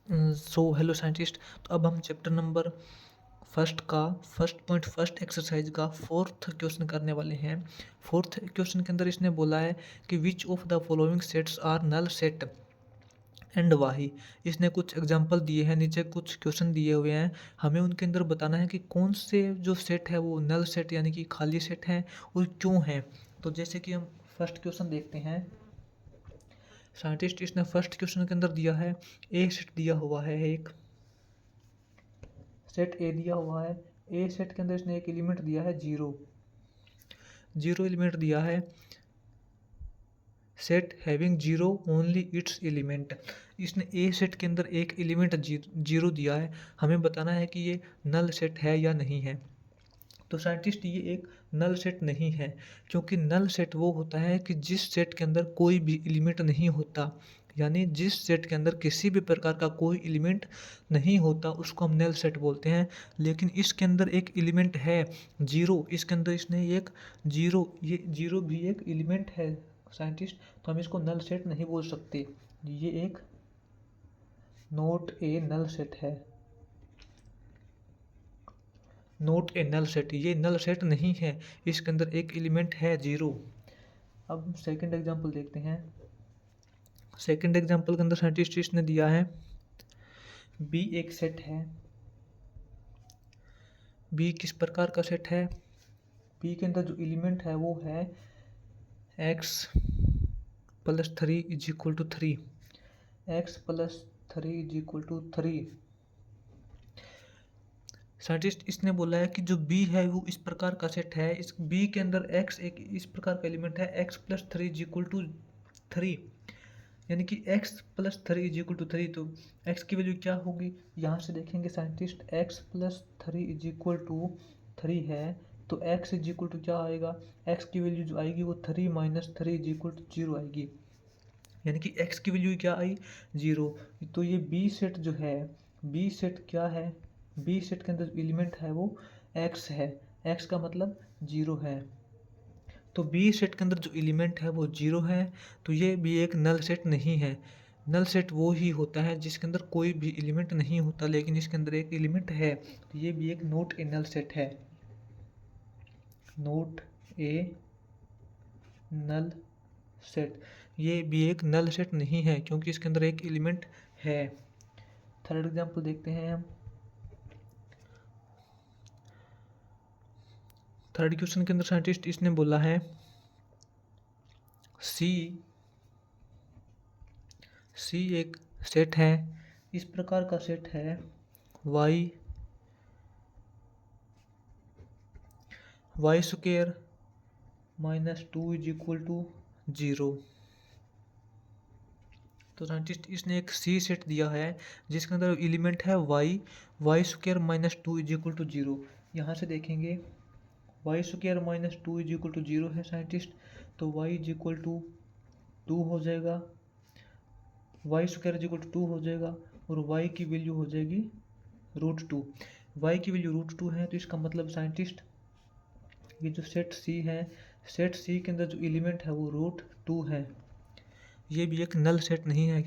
So hello scientist. तो अब हम चैप्टर नंबर फर्स्ट एक्सरसाइज का फोर्थ क्वेश्चन करने वाले हैं। फोर्थ क्वेश्चन के अंदर इसने बोला है कि which of the following sets are null set and वाही। इसने कुछ एग्जांपल दिए हैं, नीचे कुछ क्वेश्चन दिए हुए हैं, हमें उनके अंदर बताना है कि कौन से जो सेट है वो नल सेट यानी कि खाली सेट है और क्यों है। तो जैसे कि हम फर्स्ट क्वेश्चन देखते हैं। साइंटिस्ट इसने फर्स्ट क्वेश्चन के अंदर दिया है ए सेट दिया हुआ है, एक सेट ए दिया हुआ है। ए सेट के अंदर इसने एक एलिमेंट दिया है जीरो, जीरो एलिमेंट दिया है। Set having zero only it's element. इसने ए सेट के अंदर एक एलिमेंट जीरो दिया है, हमें बताना है कि ये नल सेट है या नहीं है। तो साइंटिस्ट ये एक नल सेट नहीं है, क्योंकि नल सेट वो होता है कि जिस सेट के अंदर कोई भी एलिमेंट नहीं होता, यानी जिस सेट के अंदर किसी भी प्रकार का कोई एलिमेंट नहीं होता उसको हम नल सेट बोलते हैं। लेकिन इसके अंदर एक एलिमेंट है जीरो, इसके अंदर इसने एक जीरो, ये जीरो भी एक एलिमेंट है साइंटिस्ट, तो हम इसको नल सेट नहीं बोल सकते। ये एक नोट ए नल सेट है, नोट ए नल सेट, ये नल सेट नहीं है, इसके अंदर एक एलिमेंट है जीरो। अब सेकंड एग्जांपल देखते हैं। सेकंड एग्जांपल के अंदर साइंटिस्ट ने दिया है बी एक सेट है। बी किस प्रकार का सेट है? बी के अंदर जो एलिमेंट है वो है x plus three is equal to three, x plus three is equal to three. Scientist इसने बोला है कि जो बी है वो इस प्रकार का सेट है, इस बी के अंदर एक्स एक इस प्रकार का एलिमेंट है, x plus three is equal to three, यानी कि x plus three is equal to three. तो x की वैल्यू क्या होगी, यहाँ से देखेंगे scientist, x plus three is equal to three है, तो x इज इक्वल टू क्या आएगा, x की वैल्यू जो आएगी वो three minus three is equal to zero आएगी, यानी कि x की वैल्यू क्या आई, जीरो। तो ये बी सेट जो है, बी सेट क्या है, बी सेट के अंदर एलिमेंट है वो x है, x का मतलब जीरो है। तो बी सेट के अंदर जो एलिमेंट है वो जीरो है, तो ये भी एक नल सेट नहीं है। नल सेट वो ही होता है जिसके अंदर कोई भी एलिमेंट नहीं होता लेकिन इसके अंदर एक एलिमेंट है, तो ये भी एक नोट ए नल सेट है, नोट ए नल सेट। ये भी एक नल सेट नहीं है क्योंकि इसके अंदर एक एलिमेंट है। थर्ड एग्जांपल देखते हैं हम। थर्ड क्वेश्चन के अंदर साइंटिस्ट इसने बोला है सी सी एक सेट है, इस प्रकार का सेट है y y square minus two is equal to zero. तो साइंटिस्ट इसने एक सी सेट दिया है जिसके अंदर एलिमेंट है y, y square minus two is equal to zero. यहाँ से देखेंगे y square minus two is equal to zero है साइंटिस्ट, तो y is equal to two हो जाएगा, y square is equal to two हो जाएगा और वाई की वैल्यू हो जाएगी रूट टू। वाई की वैल्यू रूट टू है, तो इसका मतलब साइंटिस्ट ये जो सेट सी है, सेट सी के अंदर जो एलिमेंट है वो रूट टू है। ये भी एक नल सेट नहीं है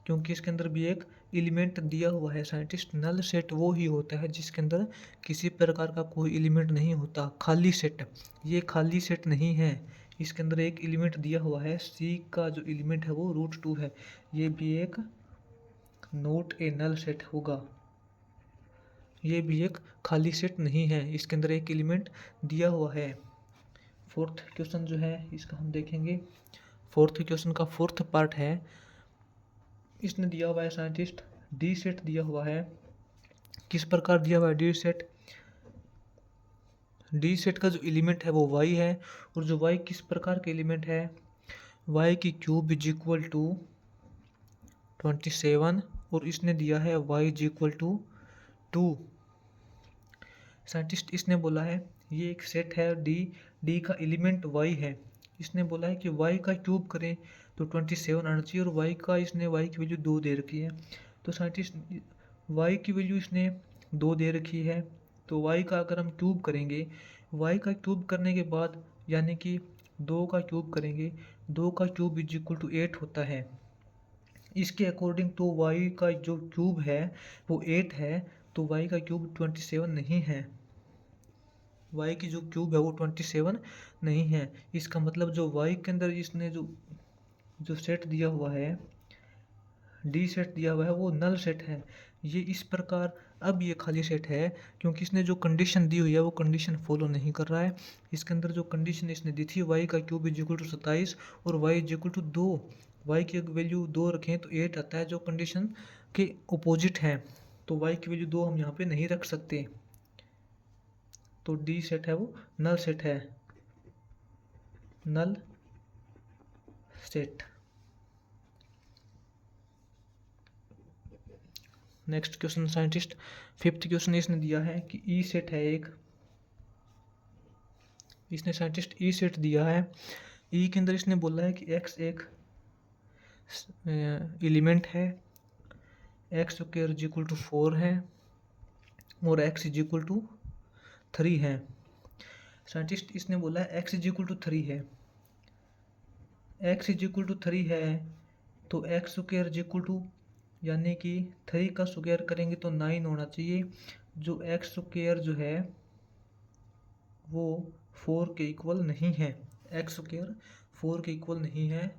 क्योंकि इसके अंदर भी एक एलिमेंट दिया हुआ है साइंटिस्ट। नल सेट वो ही होता है जिसके अंदर किसी प्रकार का कोई एलिमेंट नहीं होता, खाली सेट। ये खाली सेट नहीं है, इसके अंदर एक एलिमेंट दिया हुआ है, सी का जो एलिमेंट है वो रूट टू है, ये भी एक नोट ए नल सेट होगा। ये भी एक खाली सेट नहीं है, इसके अंदर एक एलिमेंट दिया हुआ है। फोर्थ क्वेश्चन जो है इसका हम देखेंगे। फोर्थ क्वेश्चन का फोर्थ पार्ट है, इसने दिया हुआ है साइंटिस्ट डी सेट दिया हुआ है। किस प्रकार दिया हुआ है डी सेट, डी सेट का जो एलिमेंट है वो वाई है, और जो वाई किस प्रकार का एलिमेंट है, वाई की क्यूब इज इक्वल टू 27, और इसने दिया है y is equal to two. Scientist इसने बोला है ये एक सेट है डी, डी का एलिमेंट वाई है, इसने बोला है कि वाई का क्यूब करें तो 27 आना चाहिए, और वाई का इसने वाई की वैल्यू दो दे रखी है। तो साइंटिस्ट वाई की वैल्यू इसने दो दे रखी है, तो वाई का अगर हम क्यूब करेंगे, वाई का क्यूब करने के बाद यानी कि दो का क्यूब करेंगे, दो का क्यूब इज इक्वल टू 8 होता है, इसके अकॉर्डिंग तो y का जो क्यूब है वो 8 है, तो y का क्यूब 27 नहीं है। y की जो क्यूब है वो 27 नहीं है। इसका मतलब जो y के अंदर इसने जो सेट दिया हुआ है, डी सेट दिया हुआ है, वो नल सेट है। ये इस प्रकार अब ये खाली सेट है क्योंकि इसने जो कंडीशन दी हुई है वो कंडीशन फॉलो नहीं कर रहा है। इसके अंदर जो कंडीशन इसने दी थी y का क्यूब इज इक्वल टू 27 और y is equal to 2, y की वैल्यू 2 रखें तो 8 आता है, जो कंडीशन के अपोजिट है। तो y की वैल्यू 2 हम यहाँ पे नहीं रख सकते, तो डी सेट है वो नल सेट है, null set. Next question scientist, fifth question इसने दिया है कि ई सेट है एक, इसने साइंटिस्ट ई सेट दिया है। ई के अंदर इसने बोला है कि एक्स एक एलिमेंट है, x square is equal to 4 है और एक्स इज इक्वल टू 3 है। साइंटिस्ट इसने बोला है एक्स इज इक्वल टू 3 है, एक्स इज इक्वल टू 3 है तो x square is equal to, यानी कि 3 का स्क्वायर करेंगे तो 9 होना चाहिए। जो एक्स स्क्वायर जो है वो 4 के इक्वल नहीं है, एक्स स्क्वायर 4 के इक्वल नहीं है।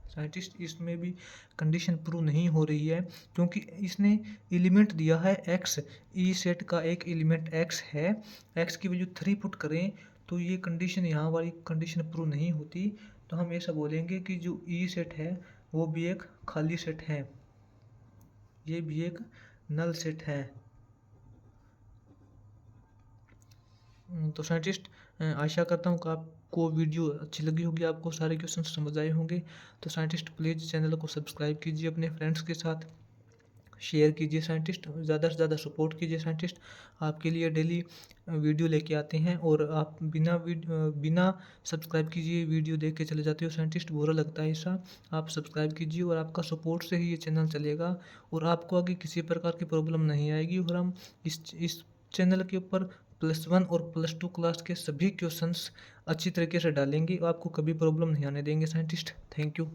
साइंटिस्ट इसमें भी कंडीशन प्रूव नहीं हो रही है क्योंकि इसने एलिमेंट दिया है एक्स, ई सेट का एक एलिमेंट एक्स है, एक्स की वैल्यू 3 पुट करें तो ये कंडीशन, यहाँ वाली कंडीशन प्रूव नहीं होती। तो हम ऐसा बोलेंगे कि जो ई सेट है वो भी एक खाली सेट है, ये भी एक नल सेट है। तो साइंटिस्ट आशा करता हूँ कि आपको वीडियो अच्छी लगी होगी, आपको सारे क्वेश्चन समझ आए होंगे। तो साइंटिस्ट प्लीज़ चैनल को सब्सक्राइब कीजिए, अपने फ्रेंड्स के साथ शेयर कीजिए, साइंटिस्ट ज़्यादा से ज़्यादा सपोर्ट कीजिए। साइंटिस्ट आपके लिए डेली वीडियो लेके आते हैं और आप बिना सब्सक्राइब कीजिए वीडियो देख के चले जाते हो। साइंटिस्ट बुरा लगता है ऐसा, आप सब्सक्राइब कीजिए और आपका सपोर्ट से ही ये चैनल चलेगा और आपको आगे किसी प्रकार की प्रॉब्लम नहीं आएगी। और हम इस चैनल के ऊपर +1 और +2 क्लास के सभी क्वेश्चंस अच्छी तरीके से डालेंगे, आपको कभी प्रॉब्लम नहीं आने देंगे। Scientist thank you.